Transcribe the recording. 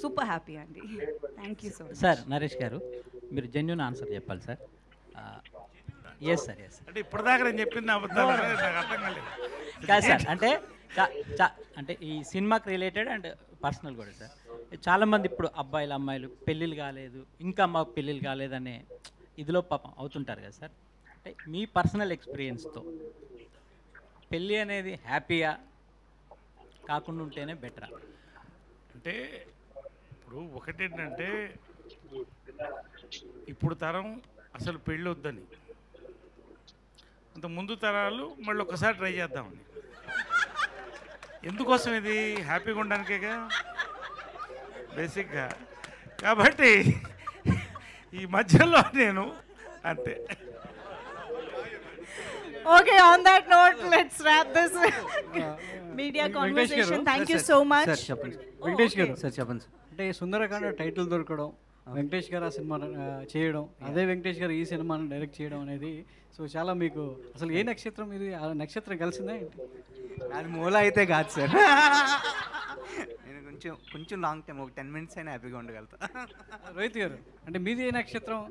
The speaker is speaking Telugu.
సూపర్ హ్యాపీ అండి. Thank you so much. Sir Naresh garu, మీరు జెన్యున్ ఆన్సర్ చెప్పాలి సార్. Yes sir, yes. అంటే ఇప్పటిదాకా నేను చెప్పింది అబద్ధాలు నాకు అర్థం కాలేదు. కాదు సార్, అంటే అంటే ఈ సినిమాకి రిలేటెడ్ అండ్ పర్సనల్ కూడా సార్. చాలామంది ఇప్పుడు అబ్బాయిలు అమ్మాయిలు పెళ్ళిళ్ళు కాలేదు, ఇంకా మాకు పెళ్ళిళ్ళు కాలేదనే ఇదిలో పాపం అవుతుంటారు కదా సార్. అంటే మీ పర్సనల్ ఎక్స్పీరియన్స్తో పెళ్ళి అనేది హ్యాపీగా కాకుండా ఉంటేనే బెటరా? అంటే ఇప్పుడు ఒకటేంటంటే ఇప్పుడు తరం అసలు పెళ్ళి వద్దని, అంత ముందు తరాలు మళ్ళీ ఒక్కసారి ట్రై చేద్దామని. ఎందుకోసం ఇది హ్యాపీగా ఉండడానికేగా బేసిక్గా. కాబట్టి ఈ మధ్యలో నేను అంతే. Okay, on that note, let's wrap this media conversation. Thank you so much. Sir చెప్పండి. వెంకటేష్ గారు okay. సార్ చెప్పండి సార్. అంటే సుందరకాండ టైటిల్ దొరకడం, వెంకటేష్ గారు ఆ సినిమా చేయడం, అదే వెంకటేష్ గారు ఈ సినిమాను డైరెక్ట్ చేయడం అనేది సో చాలా మీకు అసలు ఏ నక్షత్రం ఇది? ఆ నక్షత్రం కలిసిందా ఏంటి? అది మూల అయితే కాదు సార్. నేను కొంచెం కొంచెం లాంగ్ టైం, ఒక 10 minutes అయినా హ్యాపీగా ఉండగలుగుతా. రోహిత్ గారు, అంటే మీది ఏ నక్షత్రం?